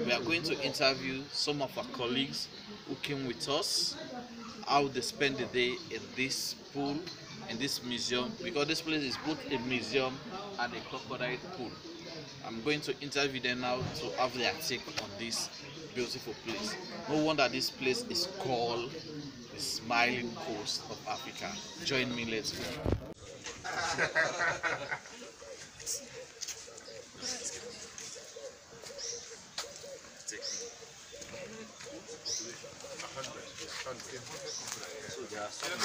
We are going to interview some of our colleagues who came with us, how they spend the day in this pool, in this museum, because this place is both a museum and a crocodile pool. I'm going to interview them now to have their take on this beautiful place. No wonder this place is called the Smiling Coast of Africa. Join me, let's go. So there are some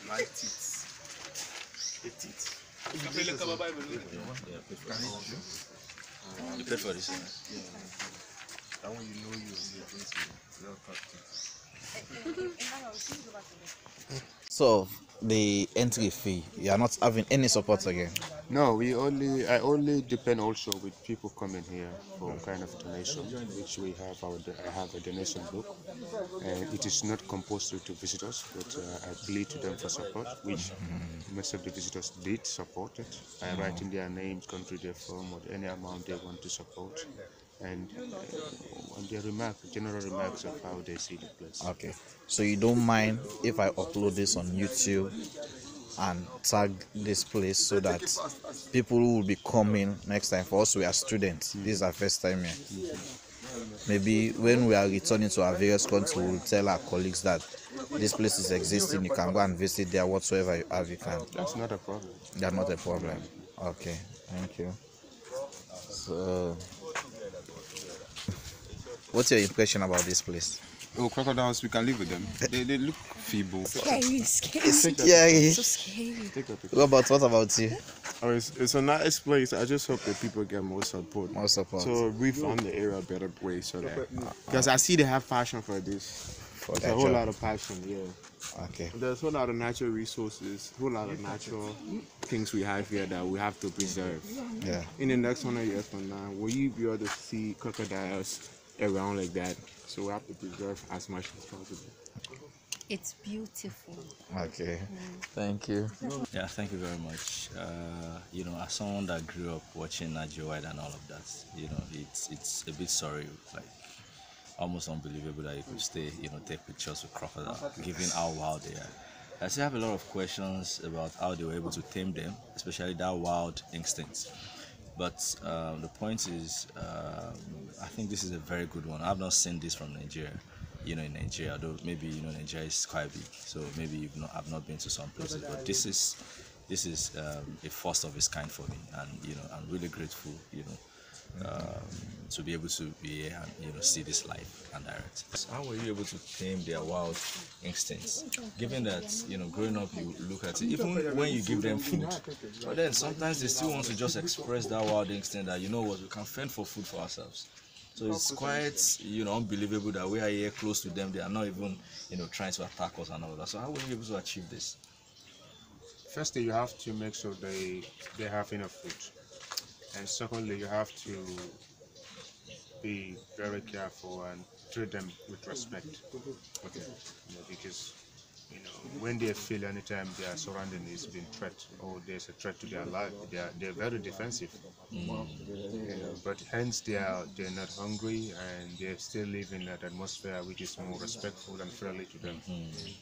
like teeth. The teeth. You pay for this one? Yeah. That one you know you're going to real practice. So the entry fee, you are not having any support again? No, I only depend also with people coming here for kind of donation, which I have a donation book, and it is not compulsory to visitors, but I plead to them for support, which most of the visitors did support it. I write in their names, country they're from, or any amount they want to support, and their general remarks of how they see the place. Okay, so you don't mind if I upload this on YouTube and tag this place so that people who will be coming next time, for us we are students, this is our first time here, maybe when we are returning to our various countries, we will tell our colleagues that this place is existing, you can go and visit there, whatsoever you have, you can. That's not a problem. That's not a problem. Okay, thank you. So what's your impression about this place? Oh, crocodiles, we can live with them. They look feeble. Scary. It's scary. So scary. What about you? Oh, it's a nice place. I just hope that people get more support. More support. So we found the area a better way, so that because I see they have passion for this. There's a whole lot of passion, yeah. Okay. There's a whole lot of natural resources, a whole lot of natural things we have here that we have to preserve. Yeah. In the next 100 years from now, will you be able to see crocodiles around like that? So we have to preserve as much as possible. It's beautiful. Okay. Thank you. Yeah, thank you very much. You know, as someone that grew up watching Najo White and all of that, you know, it's a bit surreal, like almost unbelievable that you could stay, you know, take pictures with crocodile, given how wild they are. I still have a lot of questions about how they were able to tame them, especially that wild instinct. But the point is, I think this is a very good one. I've not seen this from Nigeria. You know, in Nigeria, though maybe you know Nigeria is quite big, so maybe I've not been to some places. But this is a first of its kind for me, and you know I'm really grateful. You know, to be able to be here and you know see this live and direct. How were you able to tame their wild instincts? Given that you know growing up you look at it, even when you give them food, but then sometimes they still want to just express that wild instinct that you know what, we can fend for food for ourselves. So it's quite you know unbelievable that we are here close to them. They are not even you know trying to attack us and all that. So how were you able to achieve this? Firstly, you have to make sure they have enough food. And secondly, you have to be very careful and treat them with respect. Okay. You know, because you know when they feel anytime their surrounding is being threat or there's a threat to their life, they're very defensive. You know, but hence they're not hungry and they still live in that atmosphere which is more respectful and friendly to them.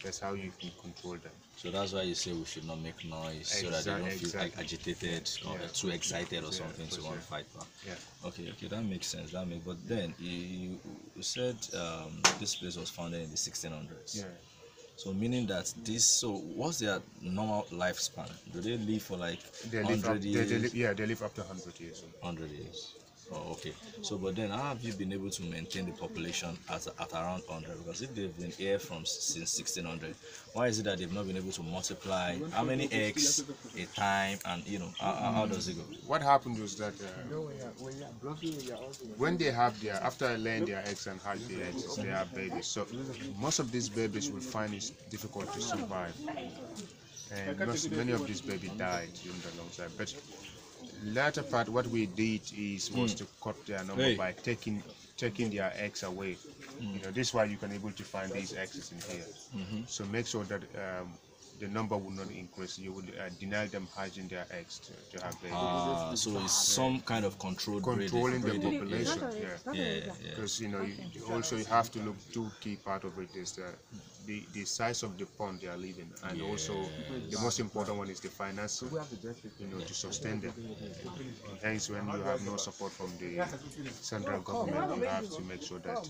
That's how you can control them. So that's why you say we should not make noise so that they don't feel like agitated or too excited or something to want to fight back. Yeah. Okay, that makes sense. But then you said this place was founded in the 1600s. Yeah. So meaning that so what's their normal lifespan? Do they live for like 100 years? They live up to 100 years. 100 years. Oh, okay. So, but then how have you been able to maintain the population at around 100? Because if they've been here since 1600, why is it that they've not been able to multiply? How many eggs a time, and you know, how does it go? What happened was that when they have after laying their eggs and hatch the eggs, they have babies. So most of these babies will find it difficult to survive, and many of these babies died during the long time. But latter part, what we did was to cut their number by taking their eggs away. You know, this is why you can able to find these eggs in here. So make sure that the number will not increase. You will deny them hatching their eggs to have babies. So it's some kind of controlled Controlling the breeding. population, Yeah. because you also you have to look. Two key part of it is the size of the pond they are living, and also the most important one is the financing, to sustain them. Hence, when you have no support from the central government, you have to make sure that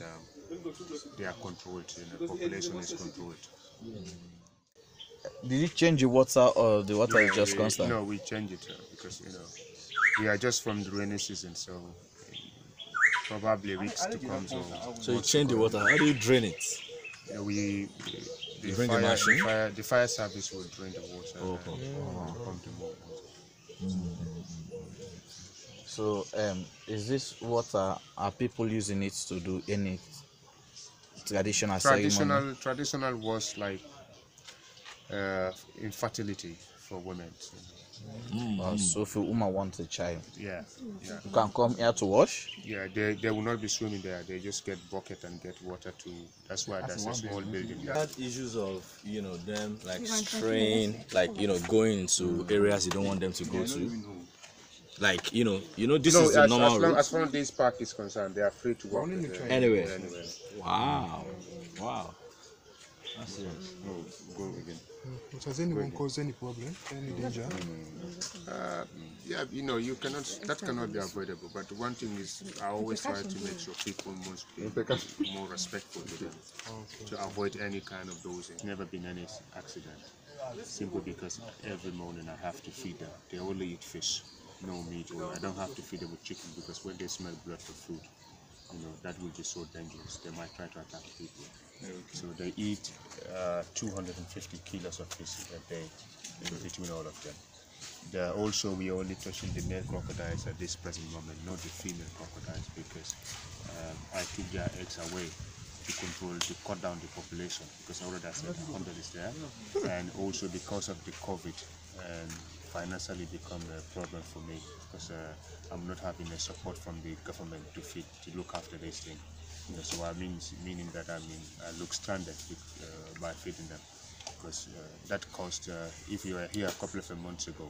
they are controlled. The population is controlled. Did you change the water, or the water is just constant? No, we change it because we are just from the rainy season, so probably weeks to come. So you change the water. How do you drain it? The bring the machine? The fire service will drain the water. Pump the more water. So, is this water, are people using it to do any traditional ceremony? Traditional was like infertility for women. So if a woman wants a child, Yeah. you can come here to wash. Yeah, they will not be swimming there. They just get bucket and get water to. That's why that's a small building. You had issues of them like straying, like going into areas you don't want them to go to. Like this is the normal route. As far as this park is concerned, they are free to walk Anyway. anywhere. Wow. That's serious. No, go again. But has anyone caused any problem, any danger? Yeah, you cannot. That cannot be avoidable. But one thing is, I always try to make sure people must be more respectful to them, to avoid any kind of those. There's never been any accident. Simply because every morning I have to feed them. They only eat fish, no meat. Or I don't have to feed them with chicken because when they smell blood for food, that will be so dangerous. They might try to attack people. So they eat 250 kilos of fish a day between all of them. Also, we are only touching the male crocodiles at this present moment, not the female crocodiles, because I took their eggs away to cut down the population, because already I said 100 is there, and also because of the COVID, and financially become a problem for me, because I'm not having a support from the government to look after this thing. So meaning that I look stranded by feeding them, because that cost. If you were here a couple of months ago,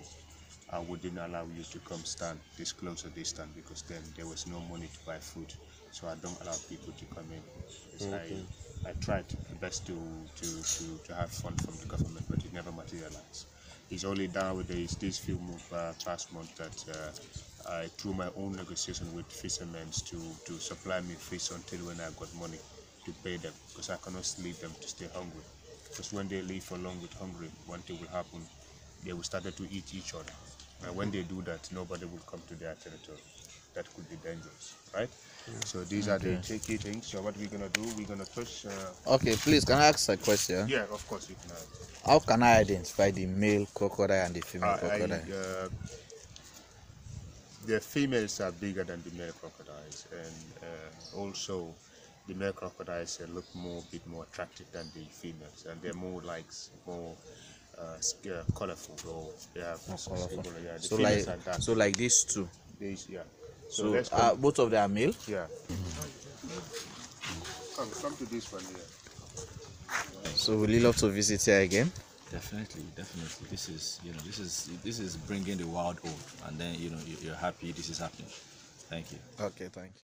I wouldn't allow you to come stand this close or distant, because then there was no money to buy food. So I don't allow people to come in. I tried the best to have fund from the government, but it never materialized. It's only nowadays, these few past months, that I, through my own negotiation with fishermen, to supply me fish until when I got money to pay them, because I cannot leave them to stay hungry. Because when they live for long with hungry, one thing will happen, they will start to eat each other. And when they do that, nobody will come to their territory. That could be dangerous, right? So these are the tricky things. So what we're gonna do, we're gonna touch. Okay, please, can I ask a question? Yeah, of course you can. How can I identify the male crocodile and the female crocodile? The females are bigger than the male crocodiles, and also the male crocodiles look a bit more attractive than the females, and they're more colorful. So they have colorful. Yeah, So like these two. These, yeah. So both of them are male. Yeah. Come to this one here. So will you love to visit here again? Definitely. This is bringing the wild home, and then you're happy this is happening. Thank you. Okay, thank you.